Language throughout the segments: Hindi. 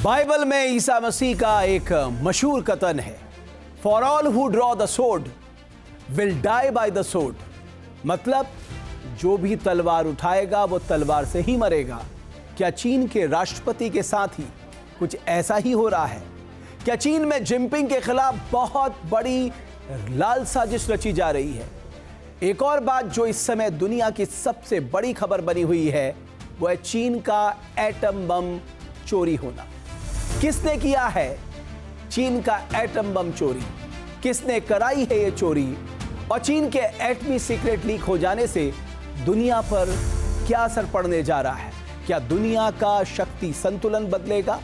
बाइबल में ईसा मसीह का एक मशहूर कथन है, for all who draw the sword will die by the sword. मतलब जो भी तलवार उठाएगा वो तलवार से ही मरेगा। क्या चीन के राष्ट्रपति के साथ ही कुछ ऐसा ही हो रहा है? क्या चीन में जिनपिंग के खिलाफ बहुत बड़ी लाल साजिश रची जा रही है? एक और बात जो इस समय दुनिया की सबसे बड़ी खबर बनी हुई है वो है चीन का एटम बम चोरी होना। किसने किया है चीन का एटम बम चोरी? किसने कराई है ये चोरी? और चीन के एटमी सीक्रेट लीक हो जाने से दुनिया पर क्या असर पड़ने जा रहा है? क्या दुनिया का शक्ति संतुलन बदलेगा?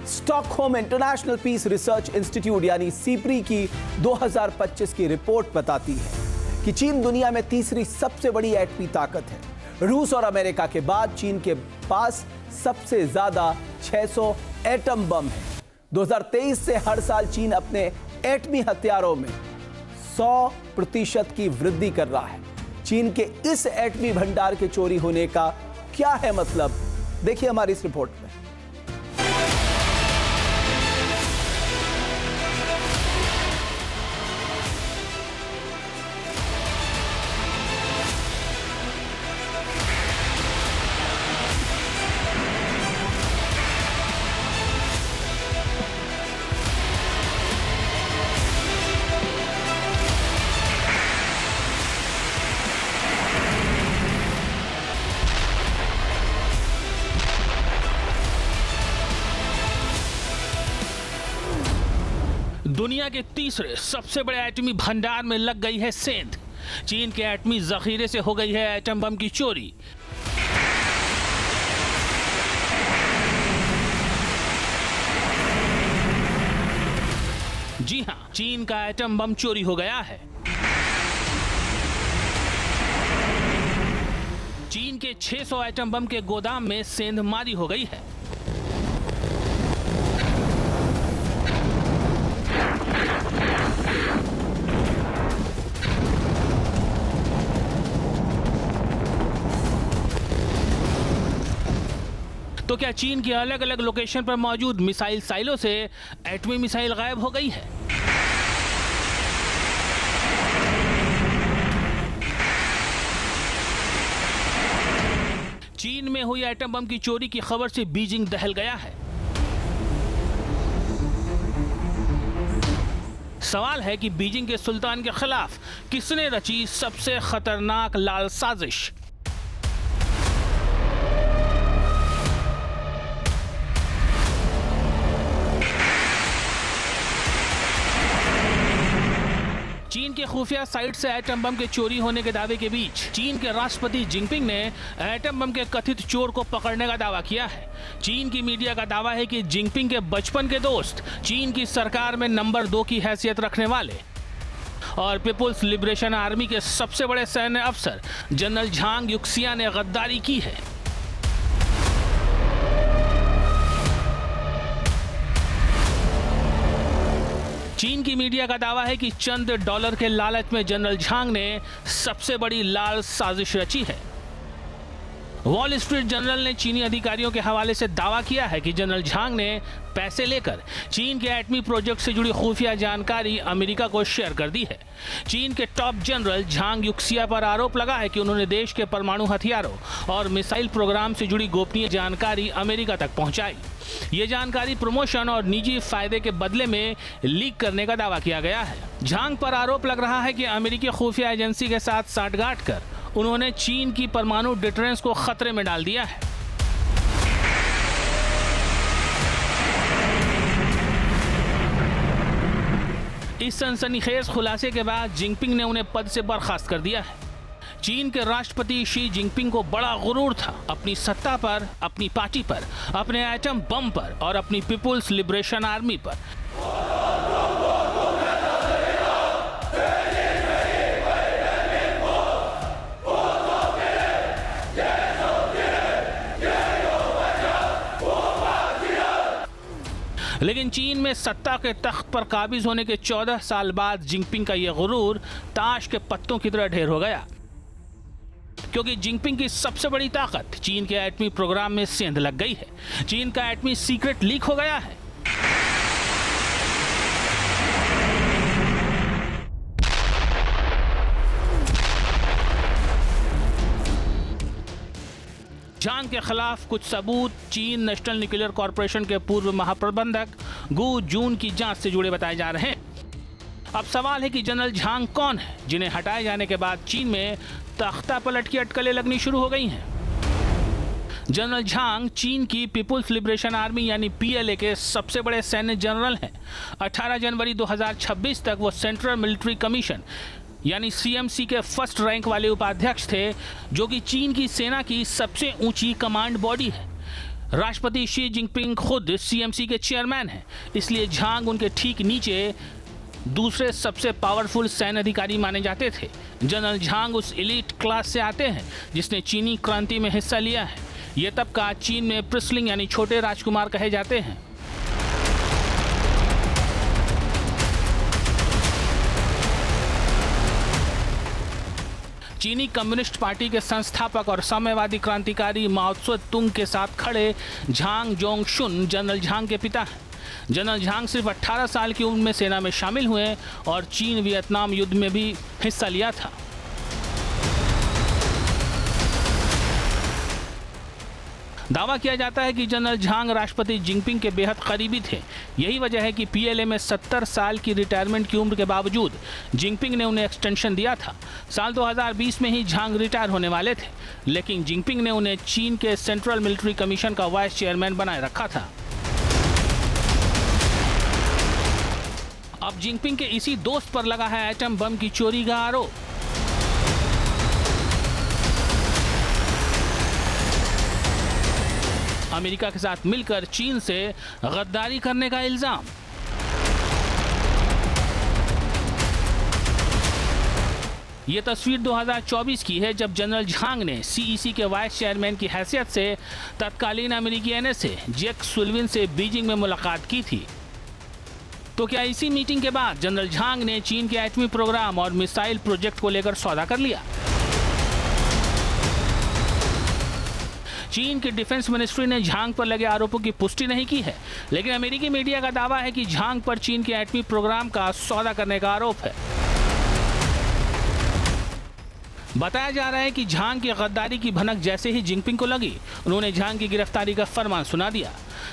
Stockholm International Peace Research Institute यानी सीपरी की 2025 की रिपोर्ट बताती है कि चीन दुनिया में तीसरी सबसे बड़ी एटमी ताकत है। रूस और अमेरिका के बाद चीन के पास सबसे ज्यादा 600 एटम बम है। 2023 से हर साल चीन अपने एटमी हथियारों में 100% की वृद्धि कर रहा है। चीन के इस एटमी भंडार के चोरी होने का क्या है मतलब, देखिए हमारी इस रिपोर्ट में। दुनिया के तीसरे सबसे बड़े एटमी भंडार में लग गई है सेंध। चीन के एटमी जखीरे से हो गई है एटम बम की चोरी। जी हां, चीन का एटम बम चोरी हो गया है। चीन के 600 एटम बम के गोदाम में सेंधमारी हो गई है। तो क्या चीन की अलग अलग लोकेशन पर मौजूद मिसाइल साइलों से एटमी मिसाइल गायब हो गई है? चीन में हुई एटम बम की चोरी की खबर से बीजिंग दहल गया है। सवाल है कि बीजिंग के सुल्तान के खिलाफ किसने रची सबसे खतरनाक लाल साजिश? चीन के खुफिया साइट से एटम बम के चोरी होने के दावे के बीच चीन के राष्ट्रपति जिनपिंग ने एटम बम के कथित चोर को पकड़ने का दावा किया है। चीन की मीडिया का दावा है कि जिनपिंग के बचपन के दोस्त, चीन की सरकार में नंबर 2 की हैसियत रखने वाले और पीपुल्स लिबरेशन आर्मी के सबसे बड़े सैन्य अफसर जनरल झांग युक्सिया ने गद्दारी की है। चीन की मीडिया का दावा है कि चंद डॉलर के लालच में जनरल झांग ने सबसे बड़ी लाल साजिश रची है। वॉल स्ट्रीट जर्नल ने चीनी अधिकारियों के हवाले से दावा किया है कि जनरल झांग ने पैसे लेकर चीन के एटमी प्रोजेक्ट से जुड़ी खुफिया जानकारी अमेरिका को शेयर कर दी है। चीन के टॉप जनरल झांग युक्सिया पर आरोप लगा है कि उन्होंने देश के परमाणु हथियारों और मिसाइल प्रोग्राम से जुड़ी गोपनीय जानकारी अमेरिका तक पहुंचाई। ये जानकारी प्रमोशन और निजी फायदे के बदले में लीक करने का दावा किया गया है। झांग पर आरोप लग रहा है कि अमेरिकी खुफिया एजेंसी के साथ साठगांठ कर उन्होंने चीन की परमाणु डिटरेंस को खतरे में डाल दिया है। इस सनसनीखेज खुलासे के बाद जिनपिंग ने उन्हें पद से बर्खास्त कर दिया है। चीन के राष्ट्रपति शी जिनपिंग को बड़ा गुरूर था अपनी सत्ता पर, अपनी पार्टी पर, अपने एटम बम पर और अपनी पीपुल्स लिबरेशन आर्मी पर। लेकिन चीन में सत्ता के तख्त पर काबिज होने के 14 साल बाद जिनपिंग का यह गुरूर ताश के पत्तों की तरह ढेर हो गया। क्योंकि जिनपिंग की सबसे बड़ी ताकत चीन के एटमी प्रोग्राम में सेंध लग गई है। चीन का एटमी सीक्रेट लीक हो गया है। झांग के खिलाफ कुछ सबूत चीन नेशनल न्यूक्लियर कॉर्पोरेशन के पूर्व महाप्रबंधक गु जून की जांच से जुड़े बताए जा रहे हैं। अब सवाल है कि जनरल झांग कौन है, जिन्हें हटाए जाने के बाद चीन में तख्ता पलट की अटकलें लगनी शुरू हो गई हैं। जनरल झांग चीन की पीपुल्स लिबरेशन आर्मी यानी पीएलए के सबसे बड़े सैन्य जनरल हैं। 18 जनवरी 2026 तक वो सेंट्रल मिलिट्री कमीशन यानी सीएमसी के फर्स्ट रैंक वाले उपाध्यक्ष थे, जो कि चीन की सेना की सबसे ऊंची कमांड बॉडी है। राष्ट्रपति शी जिनपिंग खुद सीएमसी के चेयरमैन हैं, इसलिए झांग उनके ठीक नीचे दूसरे सबसे पावरफुल सैन्य अधिकारी माने जाते थे। जनरल झांग उस एलीट क्लास से आते हैं जिसने चीनी क्रांति में हिस्सा लिया है। ये तबका चीन में प्रिस्लिंग यानी छोटे राजकुमार कहे जाते हैं। चीनी कम्युनिस्ट पार्टी के संस्थापक और साम्यवादी क्रांतिकारी माओ त्से तुंग के साथ खड़े झांग जोंगशुन जनरल झांग के पिता हैं। जनरल झांग सिर्फ 18 साल की उम्र में सेना में शामिल हुए और चीन वियतनाम युद्ध में भी हिस्सा लिया था। दावा किया जाता है कि जनरल झांग राष्ट्रपति जिनपिंग के बेहद करीबी थे। यही वजह है कि पीएलए में 70 साल की रिटायरमेंट की उम्र के बावजूद जिनपिंग ने उन्हें एक्सटेंशन दिया था। साल 2020 में ही झांग रिटायर होने वाले थे, लेकिन जिनपिंग ने उन्हें चीन के सेंट्रल मिलिट्री कमीशन का वाइस चेयरमैन बनाए रखा था। अब जिनपिंग के इसी दोस्त पर लगा है एटम बम की चोरी का आरोप। अमेरिका के साथ मिलकर चीन से गद्दारी करने का इल्जाम। ये तस्वीर 2024 की है, जब जनरल झांग ने सीईसी के वाइस चेयरमैन की हैसियत से तत्कालीन अमेरिकी एनएसए जैक सुल्लिवन से बीजिंग में मुलाकात की थी। तो क्या इसी मीटिंग के बाद जनरल झांग ने चीन के एटमी प्रोग्राम और मिसाइल प्रोजेक्ट को लेकर सौदा कर लिया? चीन की डिफेंस मिनिस्ट्री ने झांग पर लगे आरोपों की पुष्टि नहीं की है, लेकिन अमेरिकी मीडिया का दावा है कि झांग पर चीन के एटमी प्रोग्राम का सौदा करने का आरोप है। बताया जा रहा है कि झांग की गद्दारी की भनक जैसे ही जिनपिंग को लगी, उन्होंने झांग की गिरफ्तारी का फरमान सुना दिया।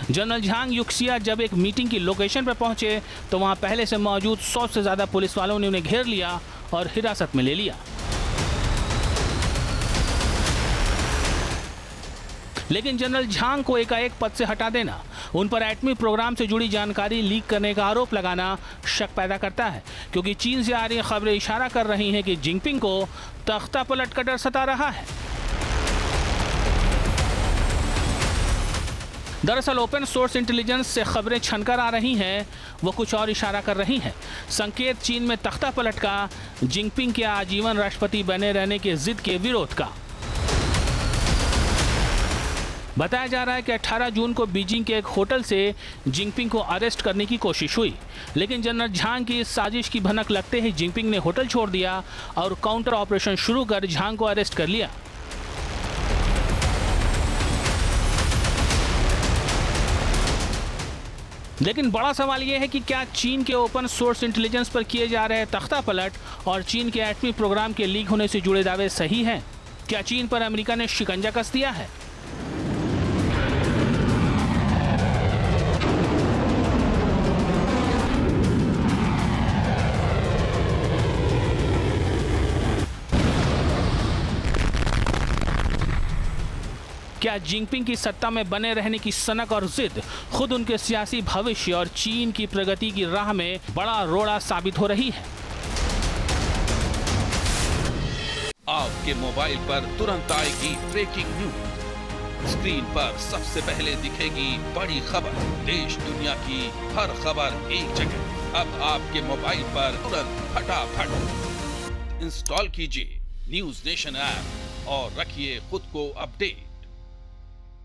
जनरल झांग युक्सिया जब एक मीटिंग की लोकेशन पर पहुंचे तो वहां पहले से मौजूद 100 से ज्यादा पुलिस वालों ने उन्हें घेर लिया और हिरासत में ले लिया। लेकिन जनरल झांग को एकाएक पद से हटा देना, उन पर एटमी प्रोग्राम से जुड़ी जानकारी लीक करने का आरोप लगाना शक पैदा करता है, क्योंकि चीन से आ रही खबरें इशारा कर रही हैं कि जिनपिंग को तख्ता पलट का डर सता रहा है। दरअसल ओपन सोर्स इंटेलिजेंस से खबरें छनकर आ रही हैं, वो कुछ और इशारा कर रही हैं। संकेत चीन में तख्ता पलट का, जिनपिंग के आजीवन राष्ट्रपति बने रहने के जिद के विरोध का। बताया जा रहा है कि 18 जून को बीजिंग के एक होटल से जिनपिंग को अरेस्ट करने की कोशिश हुई, लेकिन जनरल झांग की इस साजिश की भनक लगते ही जिनपिंग ने होटल छोड़ दिया और काउंटर ऑपरेशन शुरू कर झांग को अरेस्ट कर लिया। लेकिन बड़ा सवाल यह है कि क्या चीन के ओपन सोर्स इंटेलिजेंस पर किए जा रहे तख्ता पलट और चीन के एटमी प्रोग्राम के लीक होने से जुड़े दावे सही हैं? क्या चीन पर अमेरिका ने शिकंजा कस दिया है? क्या जिनपिंग की सत्ता में बने रहने की सनक और जिद खुद उनके सियासी भविष्य और चीन की प्रगति की राह में बड़ा रोड़ा साबित हो रही है? आपके मोबाइल पर तुरंत आएगी ब्रेकिंग न्यूज। स्क्रीन पर सबसे पहले दिखेगी बड़ी खबर, देश दुनिया की हर खबर एक जगह। अब आपके मोबाइल पर तुरंत फटाफट इंस्टॉल कीजिए न्यूज नेशन ऐप और रखिए खुद को अपडेट।